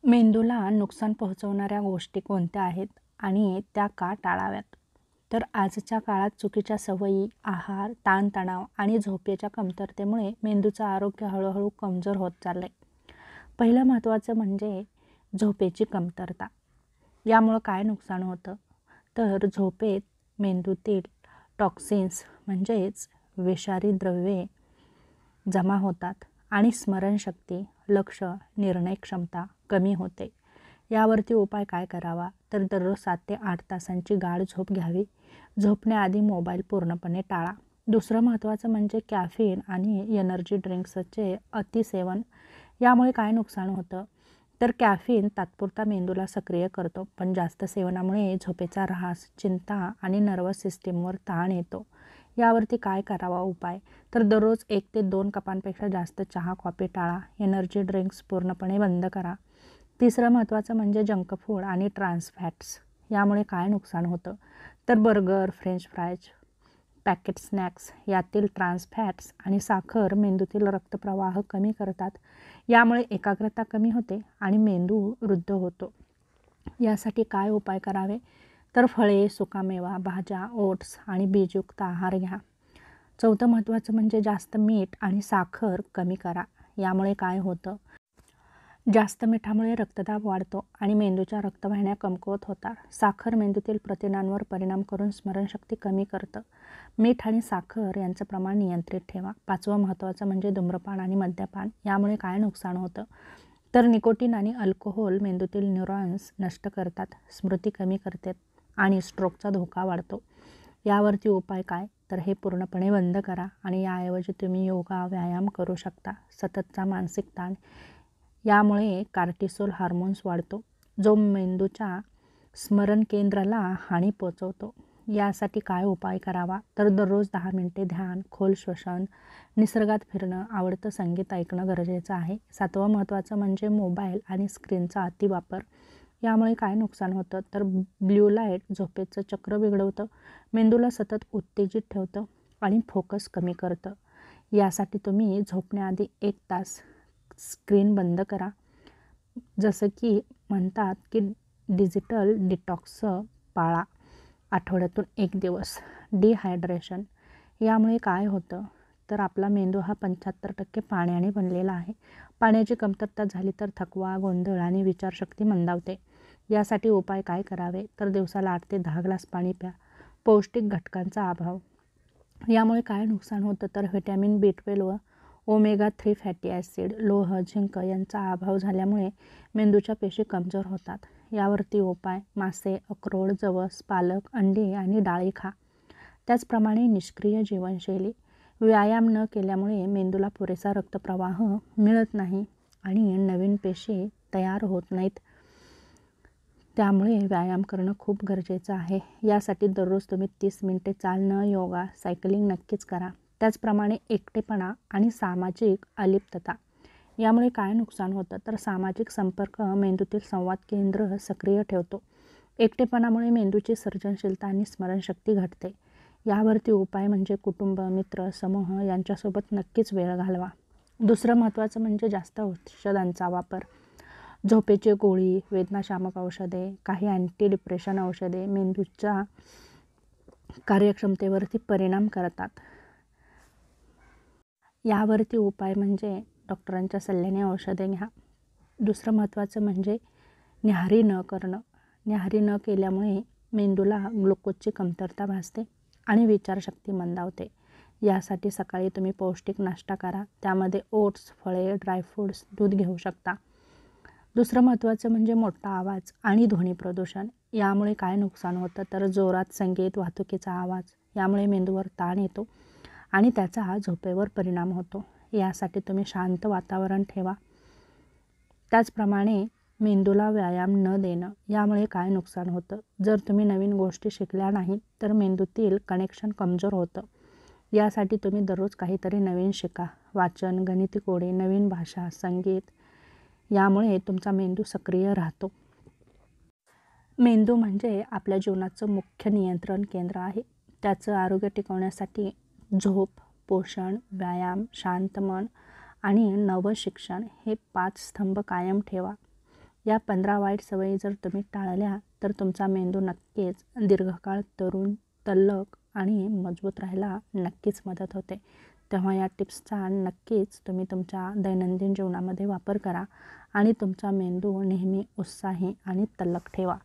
मेंदूला नुकसान पोहोचवणाऱ्या गोष्टी कोणत्या आहेत आणि त्या का टाळाव्यात? तर आजच्या काळात चुकीच्या सवयी, आहार, ताणतणाव आणि झोपेच्या कमतरतेमुळे मेंदूचं आरोग्य हळूहळू कमजोर होत चाललं आहे. पहिलं महत्त्वाचं म्हणजे झोपेची कमतरता. यामुळं काय नुकसान होतं? तर झोपेत मेंदूतील टॉक्सिन्स म्हणजेच विषारी द्रव्ये जमा होतात आणि स्मरणशक्ती, लक्ष, निर्णय क्षमता कमी होते. यावरती उपाय काय करावा? तर दररोज 7 ते 8 तासांची गाढ झोप घ्यावी. झोपण्याआधी मोबाईल पूर्णपणे टाळा. दुसरं महत्त्वाचं म्हणजे कॅफीन आणि एनर्जी ड्रिंक्सचे अतिसेवन. यामुळे काय नुकसान होतं? तर कॅफीन तात्पुरता मेंदूला सक्रिय करतो, पण जास्त सेवनामुळे झोपेचा ऱ्हास, चिंता आणि नर्वस सिस्टीमवर ताण येतो. यावरती काय करावा उपाय? तर दररोज 1 ते 2 कपांपेक्षा जास्त चहा, कॉफी टाळा. एनर्जी ड्रिंक्स पूर्णपणे बंद करा. तिसरं महत्त्वाचं म्हणजे जंक फूड आणि ट्रान्स फॅट्स. यामुळे काय नुकसान होतं? तर burger, French fries, packet snacks यातील ट्रान्स फॅट्स आणि साखर मेंदूतील रक्तप्रवाह कमी करतात. यामुळे एकाग्रता कमी होते आणि मेंदू वृद्ध होतो. यासाठी काय उपाय करावे? तर फळे, सुकामेवा, भाज्या, ओट्स आणि बीजयुक्त आहार घ्या. चौथं महत्त्वाचं म्हणजे जास्त मीठ आणि साखर कमी करा. यामुळे काय होतं? जास्त मिठामुळे रक्तदाब वाढतो आणि मेंदूच्या रक्तवाहिन्या कमकुवत होतात. साखर मेंदूतील प्रथिनांवर परिणाम करून स्मरणशक्ती कमी करतं. मीठ आणि साखर यांचं प्रमाण नियंत्रित ठेवा. पाचवं महत्त्वाचं म्हणजे धूम्रपान आणि मद्यपान. यामुळे काय नुकसान होतं? तर निकोटीन आणि अल्कोहोल मेंदूतील न्यूरॉन्स नष्ट करतात, स्मृती कमी करतात आणि स्ट्रोकचा धोका वाढतो. यावरती उपाय काय? तर हे पूर्णपणे बंद करा आणि याऐवजी तुम्ही योगा, व्यायाम करू शकता. सततचा मानसिक ताण यामुळे कार्टिसोल हार्मोन्स वाढतो, जो मेंदूच्या स्मरण केंद्राला हानी पोचवतो. यासाठी काय उपाय करावा? तर दररोज 10 मिनिटे ध्यान, खोल श्वसन, निसर्गात फिरणं, आवडतं संगीत ऐकणं गरजेचं आहे. सातवं महत्त्वाचं म्हणजे मोबाईल आणि स्क्रीनचा अतिवापर. यामुळे काय नुकसान होतं? तर ब्ल्यू लाईट झोपेचं चक्र बिघडवतं, मेंदूला सतत उत्तेजित ठेवतं आणि फोकस कमी करतं. यासाठी तुम्ही झोपण्याआधी 1 तास स्क्रीन बंद करा. जसं की म्हणतात की डिजिटल डिटॉक्स पाळा. आठवड्यातून 1 दिवस. डिहायड्रेशन. यामुळे काय होतं? तर आपला मेंदू हा 75% पाण्याने बनलेला आहे. पाण्याची कमतरता झाली तर थकवा, गोंधळ आणि विचारशक्ती मंदावते. यासाठी उपाय काय करावे? तर दिवसाला 8 ते 10 ग्लास पाणी प्या. पौष्टिक घटकांचा अभाव. यामुळे काय नुकसान होतं? तर vitamin B12, omega 3 fatty acid, लोह, झिंक यांचा अभाव झाल्यामुळे मेंदूच्या पेशी कमजोर होतात. यावरती उपाय मासे, अक्रोड, जवस, पालक, अंडी आणि डाळी खा. त्याचप्रमाणे निष्क्रिय जीवनशैली. व्यायाम न केल्यामुळे मेंदूला पुरेसा रक्तप्रवाह मिळत नाही आणि नवीन पेशी तयार होत नाहीत. त्यामुळे व्यायाम करणं खूप गरजेचं आहे. यासाठी दररोज तुम्ही 30 मिनिटे चालणं, योगा, सायकलिंग नक्कीच करा. त्याचप्रमाणे एकटेपणा आणि सामाजिक अलिप्तता. यामुळे काय नुकसान होतं? तर सामाजिक संपर्क मेंदूतील संवाद केंद्र सक्रिय ठेवतो. एकटेपणामुळे मेंदूची सर्जनशीलता आणि स्मरणशक्ती घटते. यावरती उपाय म्हणजे कुटुंब, मित्र, समूह यांच्यासोबत नक्कीच वेळ घालवा. दुसरं महत्त्वाचं म्हणजे जास्त औषधांचा वापर. झोपेची गोळी, वेदनाशामक औषधे, काही अँटी डिप्रेशन औषधे मेंदूच्या कार्यक्षमतेवरती परिणाम करतात. यावरती उपाय म्हणजे डॉक्टरांच्या सल्ल्याने औषधे घ्या. दुसरं महत्त्वाचं म्हणजे न्याहारी न करणं. न्याहारी न केल्यामुळे मेंदूला ग्लुकोजची कमतरता भासते आणि विचारशक्ती मंदावते. यासाठी सकाळी तुम्ही पौष्टिक नाश्ता करा. त्यामध्ये ओट्स, फळे, ड्रायफ्रूट्स, दूध घेऊ शकता. दुसरं महत्त्वाचं म्हणजे मोठा आवाज आणि ध्वनी प्रदूषण. यामुळे काय नुकसान होतं? तर जोरात संगीत, वाहतुकीचा आवाज यामुळे मेंदूवर ताण येतो आणि त्याचा झोपेवर परिणाम होतो. यासाठी तुम्ही शांत वातावरण ठेवा. त्याचप्रमाणे मेंदूला व्यायाम न देणं. यामुळे काय नुकसान होतं? जर तुम्ही नवीन गोष्टी शिकल्या नाही तर मेंदूतील कनेक्शन कमजोर होतं. यासाठी तुम्ही दररोज काहीतरी नवीन शिका. वाचन, गणिती कोडे, नवीन भाषा, संगीत. यामुळे तुमचा मेंदू सक्रिय राहतो. मेंदू म्हणजे आपल्या जीवनाचं मुख्य नियंत्रण केंद्र आहे. त्याचं आरोग्य टिकवण्यासाठी झोप, पोषण, व्यायाम, शांत मन आणि नवशिक्षण हे 5 स्तंभ कायम ठेवा. या 15 वाईट सवयी जर तुम्ही टाळल्या तर तुमचा मेंदू नक्कीच दीर्घकाळ तरुण, तल्लख आणि मजबूत राहायला नक्कीच मदत होते. तेव्हा या टिप्सचा नक्कीच तुम्ही तुमच्या दैनंदिन जीवनामध्ये वापर करा आणि तुमचा मेंदू नेहमी उत्साही आणि तल्लख ठेवा.